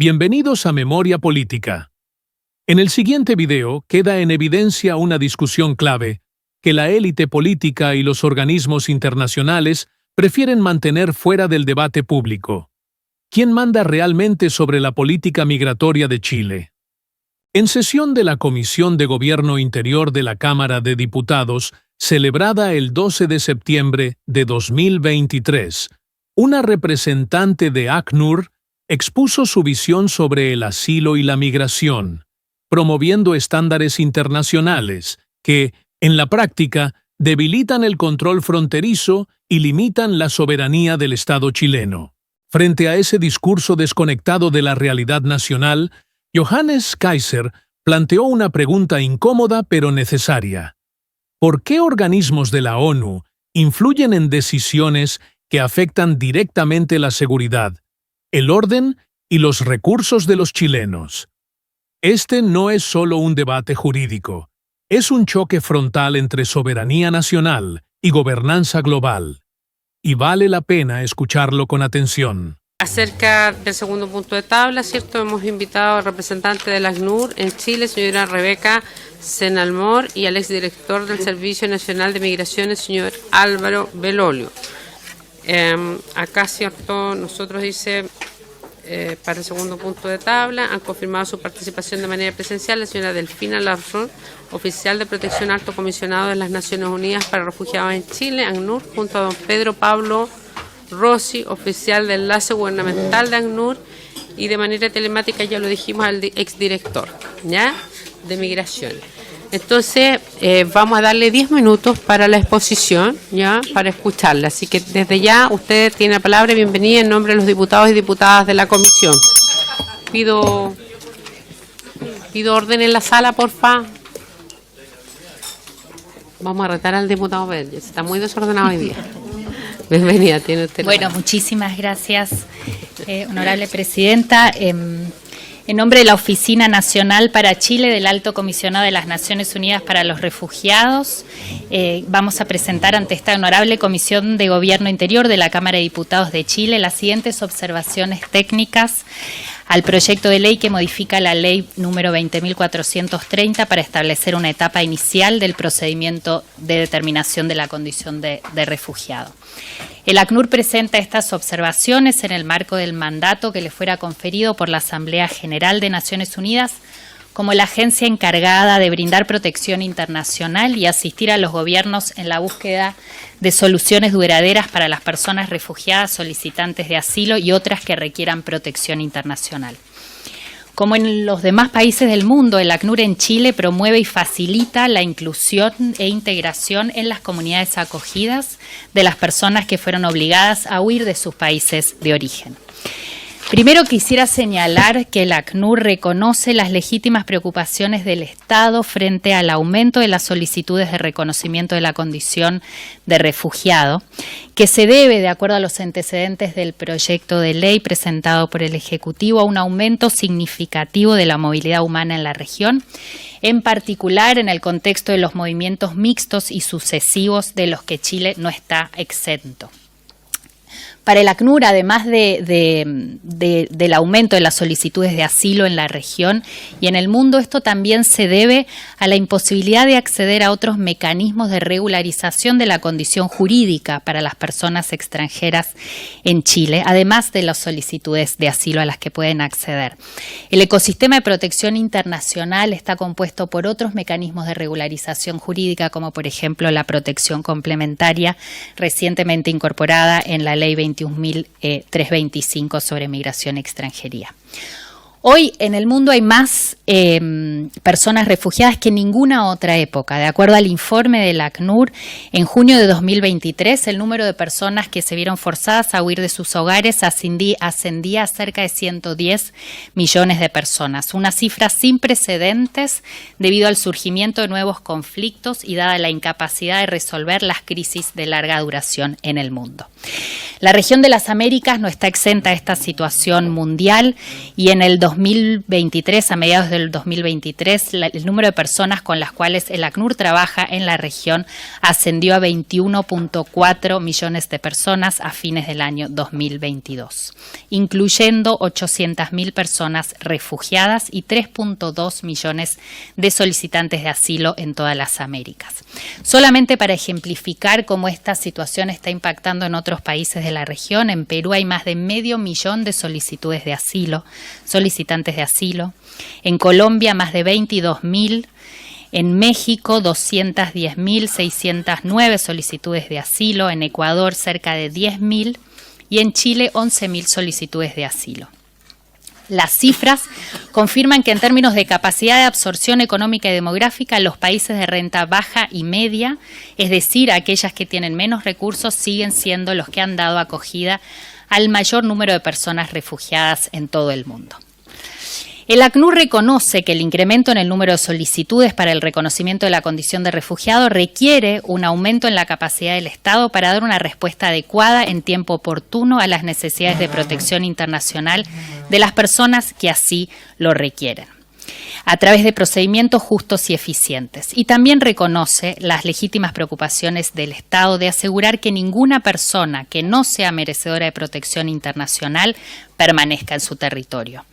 Bienvenidos a Memoria Política. En el siguiente video queda en evidencia una discusión clave que la élite política y los organismos internacionales prefieren mantener fuera del debate público. ¿Quién manda realmente sobre la política migratoria de Chile? En sesión de la Comisión de Gobierno Interior de la Cámara de Diputados, celebrada el 12 de septiembre de 2023, una representante de ACNUR expuso su visión sobre el asilo y la migración, promoviendo estándares internacionales que, en la práctica, debilitan el control fronterizo y limitan la soberanía del Estado chileno. Frente a ese discurso desconectado de la realidad nacional, Johannes Kaiser planteó una pregunta incómoda pero necesaria. ¿Por qué organismos de la ONU influyen en decisiones que afectan directamente la seguridad, el orden y los recursos de los chilenos? Este no es solo un debate jurídico, es un choque frontal entre soberanía nacional y gobernanza global. Y vale la pena escucharlo con atención. Acerca del segundo punto de tabla, ¿cierto? Hemos invitado al representante de la ACNUR en Chile, señora Rebeca Senalmor, y al exdirector del Servicio Nacional de Migraciones, señor Álvaro Belolio. Acá, ¿cierto? Nosotros dice, para el segundo punto de tabla, han confirmado su participación de manera presencial la señora Delfina Lawson, oficial de protección alto comisionado de las Naciones Unidas para Refugiados en Chile, ACNUR, junto a don Pedro Pablo Rossi, oficial de enlace gubernamental de ACNUR, y de manera telemática, ya lo dijimos, al exdirector, ¿ya?, de Migración. Entonces, vamos a darle 10 minutos para la exposición, ¿ya?, para escucharla. Así que desde ya, usted tiene la palabra. Bienvenida en nombre de los diputados y diputadas de la comisión. Pido orden en la sala, porfa. Vamos a retar al diputado Verde, está muy desordenado hoy día. Bienvenida, tiene usted. Bueno, muchísimas gracias, honorable presidenta. En nombre de la Oficina Nacional para Chile del Alto Comisionado de las Naciones Unidas para los Refugiados, vamos a presentar ante esta honorable Comisión de Gobierno Interior de la Cámara de Diputados de Chile las siguientes observaciones técnicas al proyecto de ley que modifica la ley número 20.430 para establecer una etapa inicial del procedimiento de determinación de la condición de refugiado. El ACNUR presenta estas observaciones en el marco del mandato que le fuera conferido por la Asamblea General de Naciones Unidas como la agencia encargada de brindar protección internacional y asistir a los gobiernos en la búsqueda de soluciones duraderas para las personas refugiadas, solicitantes de asilo y otras que requieran protección internacional. Como en los demás países del mundo, el ACNUR en Chile promueve y facilita la inclusión e integración en las comunidades acogidas de las personas que fueron obligadas a huir de sus países de origen. Primero quisiera señalar que el ACNUR reconoce las legítimas preocupaciones del Estado frente al aumento de las solicitudes de reconocimiento de la condición de refugiado, que se debe, de acuerdo a los antecedentes del proyecto de ley presentado por el Ejecutivo, a un aumento significativo de la movilidad humana en la región, en particular en el contexto de los movimientos mixtos y sucesivos de los que Chile no está exento. Para el ACNUR, además del aumento de las solicitudes de asilo en la región y en el mundo, esto también se debe a la imposibilidad de acceder a otros mecanismos de regularización de la condición jurídica para las personas extranjeras en Chile, además de las solicitudes de asilo a las que pueden acceder. El ecosistema de protección internacional está compuesto por otros mecanismos de regularización jurídica, como por ejemplo la protección complementaria recientemente incorporada en la Ley 21.325 sobre migración y extranjería. Hoy en el mundo hay más personas refugiadas que en ninguna otra época. De acuerdo al informe del ACNUR, en junio de 2023 el número de personas que se vieron forzadas a huir de sus hogares ascendía a cerca de 110 millones de personas, una cifra sin precedentes debido al surgimiento de nuevos conflictos y dada la incapacidad de resolver las crisis de larga duración en el mundo. La región de las Américas no está exenta de esta situación mundial y en el 2023, a mediados del 2023, el número de personas con las cuales el ACNUR trabaja en la región ascendió a 21.4 millones de personas a fines del año 2022, incluyendo 800.000 personas refugiadas y 3.2 millones de solicitantes de asilo en todas las Américas. Solamente para ejemplificar cómo esta situación está impactando en otros países de la región, en Perú hay más de 500.000 de solicitantes de asilo, en Colombia más de 22.000, en México 210.609 solicitudes de asilo, en Ecuador cerca de 10.000 y en Chile 11.000 solicitudes de asilo. Las cifras confirman que en términos de capacidad de absorción económica y demográfica, los países de renta baja y media, es decir, aquellas que tienen menos recursos, siguen siendo los que han dado acogida al mayor número de personas refugiadas en todo el mundo. El ACNUR reconoce que el incremento en el número de solicitudes para el reconocimiento de la condición de refugiado requiere un aumento en la capacidad del Estado para dar una respuesta adecuada en tiempo oportuno a las necesidades de protección internacional de las personas que así lo requieren, a través de procedimientos justos y eficientes. Y también reconoce las legítimas preocupaciones del Estado de asegurar que ninguna persona que no sea merecedora de protección internacional permanezca en su territorio.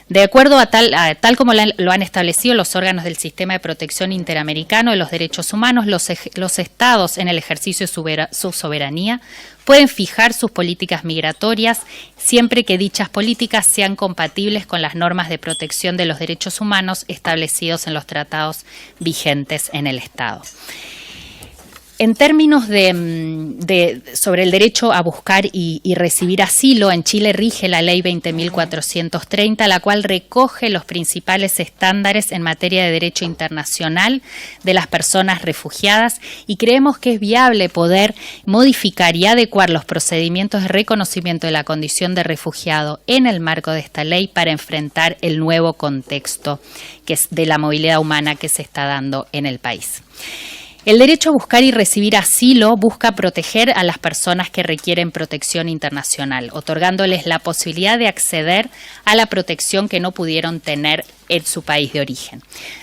De acuerdo a tal como lo han establecido los órganos del Sistema de Protección Interamericano de los Derechos Humanos, los Estados, en el ejercicio de su soberanía, pueden fijar sus políticas migratorias siempre que dichas políticas sean compatibles con las normas de protección de los derechos humanos establecidos en los tratados vigentes en el Estado. En términos sobre el derecho a buscar y recibir asilo, en Chile rige la Ley 20.430, la cual recoge los principales estándares en materia de derecho internacional de las personas refugiadas, y creemos que es viable poder modificar y adecuar los procedimientos de reconocimiento de la condición de refugiado en el marco de esta ley para enfrentar el nuevo contexto que es de la movilidad humana que se está dando en el país. El derecho a buscar y recibir asilo busca proteger a las personas que requieren protección internacional, otorgándoles la posibilidad de acceder a la protección que no pudieron tener en su país de origen.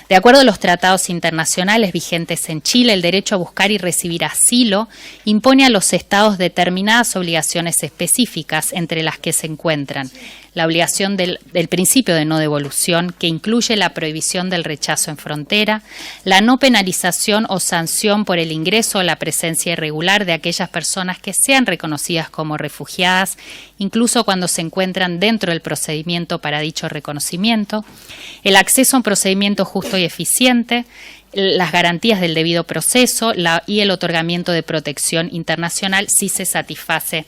De acuerdo a los tratados internacionales vigentes en Chile, el derecho a buscar y recibir asilo impone a los estados determinadas obligaciones específicas, entre las que se encuentran la obligación del principio de no devolución, que incluye la prohibición del rechazo en frontera, la no penalización o sanción por el ingreso o la presencia irregular de aquellas personas que sean reconocidas como refugiadas, incluso cuando se encuentran dentro del procedimiento para dicho reconocimiento, el acceso a un procedimiento justo y eficiente, las garantías del debido proceso y el otorgamiento de protección internacional si se satisface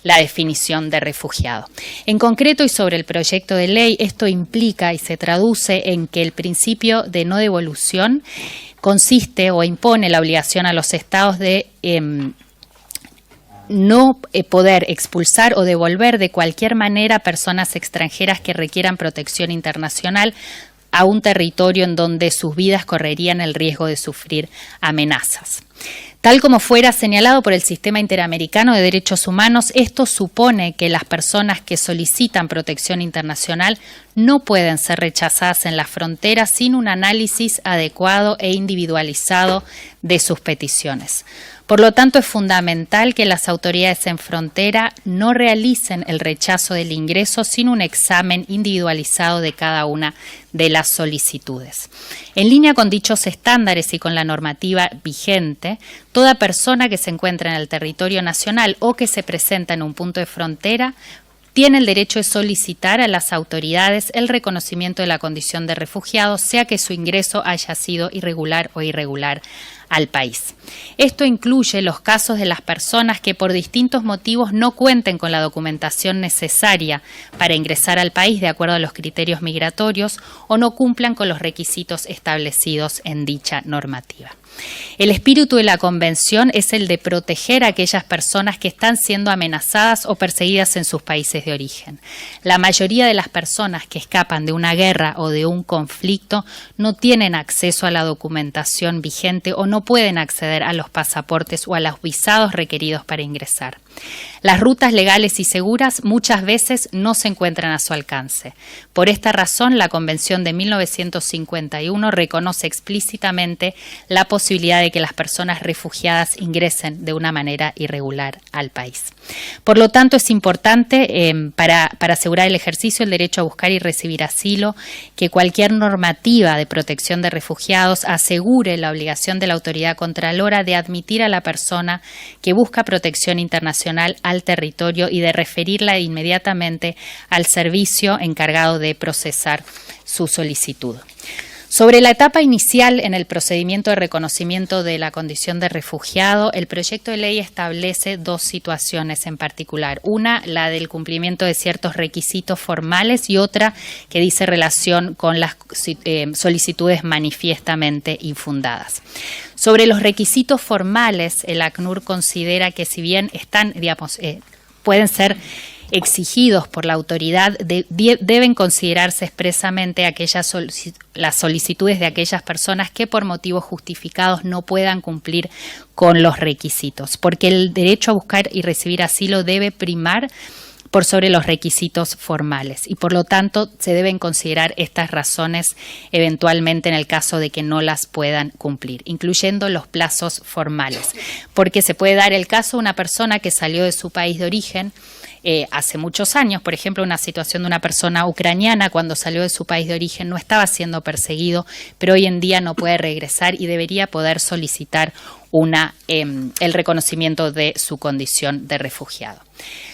la definición de refugiado. En concreto y sobre el proyecto de ley, esto implica y se traduce en que el principio de no devolución consiste o impone la obligación a los estados de no poder expulsar o devolver de cualquier manera personas extranjeras que requieran protección internacional a un territorio en donde sus vidas correrían el riesgo de sufrir amenazas. Tal como fuera señalado por el Sistema Interamericano de Derechos Humanos, esto supone que las personas que solicitan protección internacional no pueden ser rechazadas en la frontera sin un análisis adecuado e individualizado de sus peticiones. Por lo tanto, es fundamental que las autoridades en frontera no realicen el rechazo del ingreso sin un examen individualizado de cada una de las solicitudes. En línea con dichos estándares y con la normativa vigente, toda persona que se encuentra en el territorio nacional o que se presenta en un punto de frontera tiene el derecho de solicitar a las autoridades el reconocimiento de la condición de refugiado, sea que su ingreso haya sido irregular o irregular al país. Esto incluye los casos de las personas que por distintos motivos no cuenten con la documentación necesaria para ingresar al país de acuerdo a los criterios migratorios o no cumplan con los requisitos establecidos en dicha normativa. El espíritu de la Convención es el de proteger a aquellas personas que están siendo amenazadas o perseguidas en sus países países de origen. La mayoría de las personas que escapan de una guerra o de un conflicto no tienen acceso a la documentación vigente o no pueden acceder a los pasaportes o a los visados requeridos para ingresar. Las rutas legales y seguras muchas veces no se encuentran a su alcance. Por esta razón, la Convención de 1951 reconoce explícitamente la posibilidad de que las personas refugiadas ingresen de una manera irregular al país. Por lo tanto, es importante para asegurar el ejercicio del derecho a buscar y recibir asilo que cualquier normativa de protección de refugiados asegure la obligación de la autoridad contralora de admitir a la persona que busca protección internacional al territorio y de referirla inmediatamente al servicio encargado de procesar su solicitud. Sobre la etapa inicial en el procedimiento de reconocimiento de la condición de refugiado, el proyecto de ley establece dos situaciones en particular. Una, la del cumplimiento de ciertos requisitos formales, y otra que dice relación con las solicitudes manifiestamente infundadas. Sobre los requisitos formales, el ACNUR considera que si bien están, pueden ser exigidos por la autoridad, deben considerarse expresamente las solicitudes de aquellas personas que por motivos justificados no puedan cumplir con los requisitos, porque el derecho a buscar y recibir asilo debe primar por sobre los requisitos formales y por lo tanto se deben considerar estas razones eventualmente en el caso de que no las puedan cumplir, incluyendo los plazos formales, porque se puede dar el caso de una persona que salió de su país de origen hace muchos años, por ejemplo, una situación de una persona ucraniana cuando salió de su país de origen no estaba siendo perseguido, pero hoy en día no puede regresar y debería poder solicitar el reconocimiento de su condición de refugiado.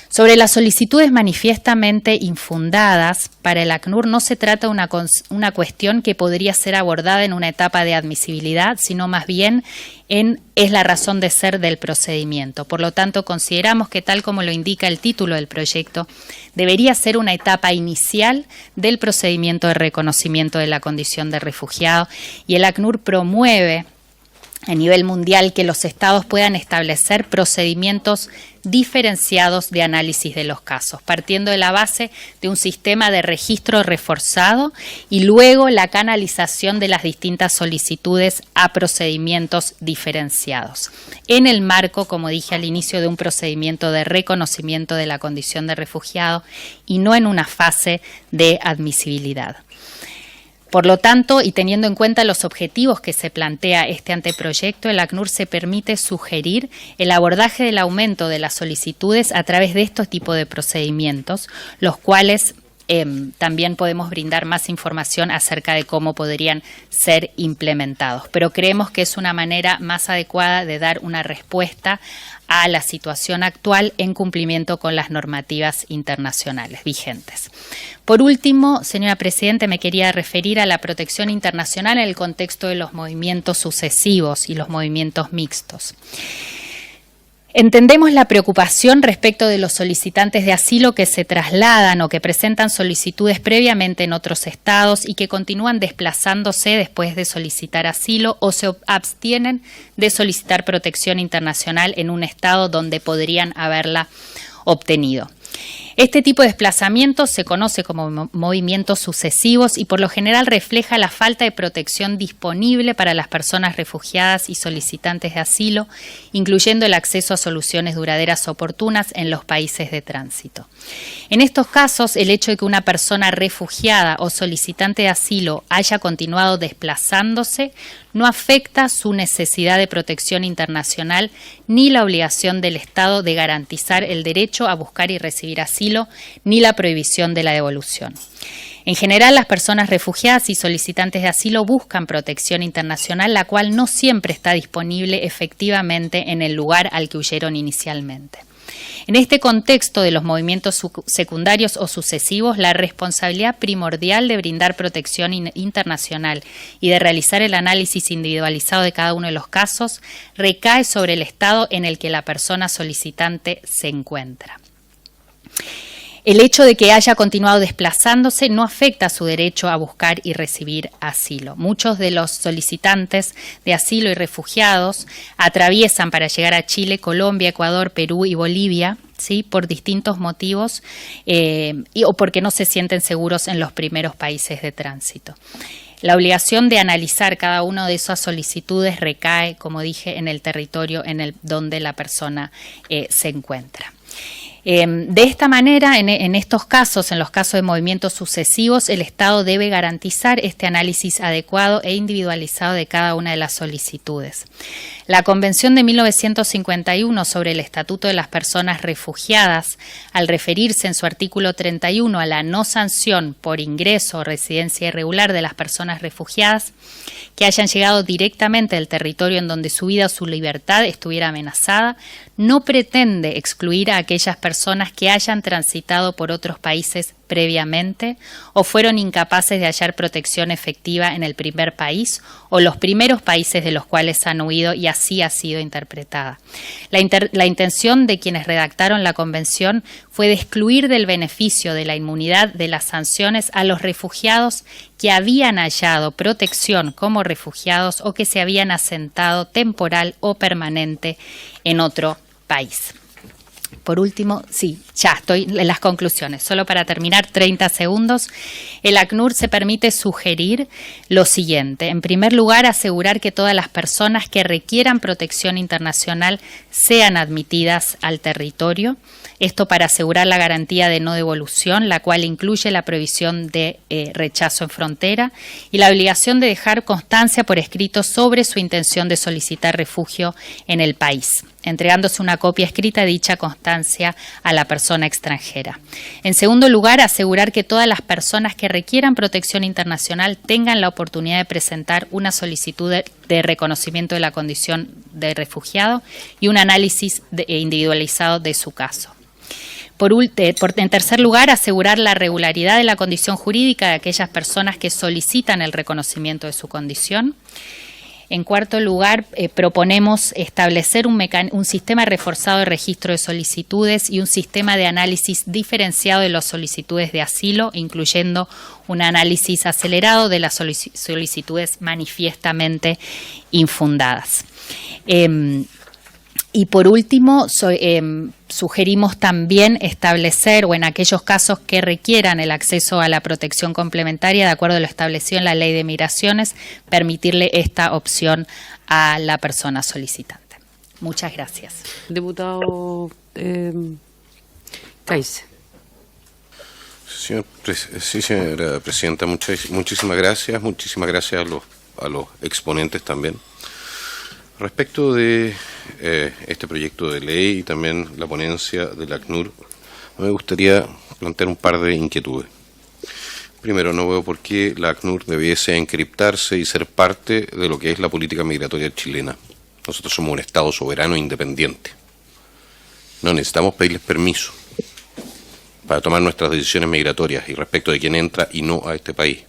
Sobre las solicitudes manifiestamente infundadas, para el ACNUR no se trata de una cuestión que podría ser abordada en una etapa de admisibilidad, sino más bien es la razón de ser del procedimiento. Por lo tanto, consideramos que, tal como lo indica el título del proyecto, debería ser una etapa inicial del procedimiento de reconocimiento de la condición de refugiado, y el ACNUR promueve a nivel mundial que los estados puedan establecer procedimientos diferenciados de análisis de los casos, partiendo de la base de un sistema de registro reforzado y luego la canalización de las distintas solicitudes a procedimientos diferenciados, en el marco, como dije al inicio, de un procedimiento de reconocimiento de la condición de refugiado y no en una fase de admisibilidad. Por lo tanto, y teniendo en cuenta los objetivos que se plantea este anteproyecto, el ACNUR se permite sugerir el abordaje del aumento de las solicitudes a través de estos tipos de procedimientos, los cuales también podemos brindar más información acerca de cómo podrían ser implementados. Pero creemos que es una manera más adecuada de dar una respuesta a la situación actual en cumplimiento con las normativas internacionales vigentes. Por último, señora Presidenta, me quería referir a la protección internacional en el contexto de los movimientos sucesivos y los movimientos mixtos. Entendemos la preocupación respecto de los solicitantes de asilo que se trasladan o que presentan solicitudes previamente en otros estados y que continúan desplazándose después de solicitar asilo o se abstienen de solicitar protección internacional en un estado donde podrían haberla obtenido. Este tipo de desplazamiento se conoce como movimientos sucesivos y por lo general refleja la falta de protección disponible para las personas refugiadas y solicitantes de asilo, incluyendo el acceso a soluciones duraderas oportunas en los países de tránsito. En estos casos, el hecho de que una persona refugiada o solicitante de asilo haya continuado desplazándose no afecta su necesidad de protección internacional ni la obligación del Estado de garantizar el derecho a buscar y recibir asilo, ni la prohibición de la devolución. En general, las personas refugiadas y solicitantes de asilo buscan protección internacional, la cual no siempre está disponible efectivamente en el lugar al que huyeron inicialmente. En este contexto de los movimientos secundarios o sucesivos, la responsabilidad primordial de brindar protección internacional y de realizar el análisis individualizado de cada uno de los casos recae sobre el estado en el que la persona solicitante se encuentra. El hecho de que haya continuado desplazándose no afecta su derecho a buscar y recibir asilo. Muchos de los solicitantes de asilo y refugiados atraviesan para llegar a Chile, Colombia, Ecuador, Perú y Bolivia, ¿sí?, por distintos motivos o porque no se sienten seguros en los primeros países de tránsito. La obligación de analizar cada una de esas solicitudes recae, como dije, en el territorio donde la persona se encuentra. De esta manera, en estos casos, en los casos de movimientos sucesivos, el Estado debe garantizar este análisis adecuado e individualizado de cada una de las solicitudes. La Convención de 1951 sobre el Estatuto de las Personas Refugiadas, al referirse en su artículo 31 a la no sanción por ingreso o residencia irregular de las personas refugiadas que hayan llegado directamente del territorio en donde su vida o su libertad estuviera amenazada, no pretende excluir a aquellas personas que hayan transitado por otros países previamente o fueron incapaces de hallar protección efectiva en el primer país o los primeros países de los cuales han huido, y así ha sido interpretada. La intención de quienes redactaron la Convención fue de excluir del beneficio de la inmunidad de las sanciones a los refugiados que habían hallado protección como refugiados o que se habían asentado temporal o permanente en otro país. Por último, sí, ya estoy en las conclusiones. Solo para terminar, 30 segundos. El ACNUR se permite sugerir lo siguiente. En primer lugar, asegurar que todas las personas que requieran protección internacional sean admitidas al territorio. Esto para asegurar la garantía de no devolución, la cual incluye la prohibición de rechazo en frontera y la obligación de dejar constancia por escrito sobre su intención de solicitar refugio en el país, entregándose una copia escrita de dicha constancia a la persona extranjera. En segundo lugar, asegurar que todas las personas que requieran protección internacional tengan la oportunidad de presentar una solicitud de reconocimiento de la condición de refugiado y un análisis individualizado de su caso. En tercer lugar, asegurar la regularidad de la condición jurídica de aquellas personas que solicitan el reconocimiento de su condición. En cuarto lugar, proponemos establecer un sistema reforzado de registro de solicitudes y un sistema de análisis diferenciado de las solicitudes de asilo, incluyendo un análisis acelerado de las solicitudes manifiestamente infundadas. Y por último, sugerimos también establecer, o en aquellos casos que requieran el acceso a la protección complementaria, de acuerdo a lo establecido en la Ley de Migraciones, permitirle esta opción a la persona solicitante. Muchas gracias. Diputado Kaiser. Sí, señora presidenta, muchísimas gracias. Muchísimas gracias a los exponentes también. Respecto de este proyecto de ley y también la ponencia del ACNUR, me gustaría plantear un par de inquietudes. Primero, no veo por qué la ACNUR debiese encriptarse y ser parte de lo que es la política migratoria chilena. Nosotros somos un Estado soberano e independiente. No necesitamos pedirles permiso para tomar nuestras decisiones migratorias y respecto de quién entra y no a este país.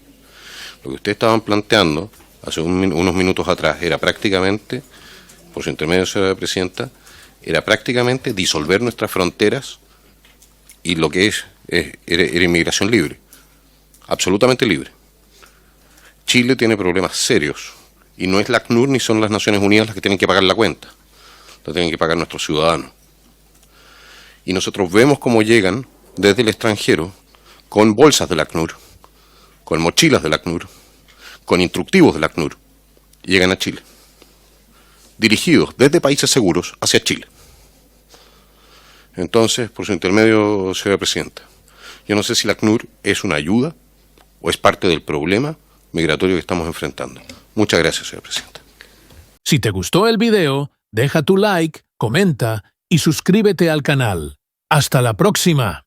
Lo que ustedes estaban planteando hace unos minutos atrás era prácticamente, por su intermedio, señora presidenta, era prácticamente disolver nuestras fronteras y lo que era inmigración libre, absolutamente libre. Chile tiene problemas serios y no es la ACNUR ni son las Naciones Unidas las que tienen que pagar la cuenta, la tienen que pagar nuestros ciudadanos. Y nosotros vemos cómo llegan desde el extranjero con bolsas de la ACNUR, con mochilas de la ACNUR, con instructivos de la ACNUR, llegan a Chile, dirigidos desde países seguros hacia Chile. Entonces, por su intermedio, señora presidenta, yo no sé si la ACNUR es una ayuda o es parte del problema migratorio que estamos enfrentando. Muchas gracias, señora presidenta. Si te gustó el video, deja tu like, comenta y suscríbete al canal. ¡Hasta la próxima!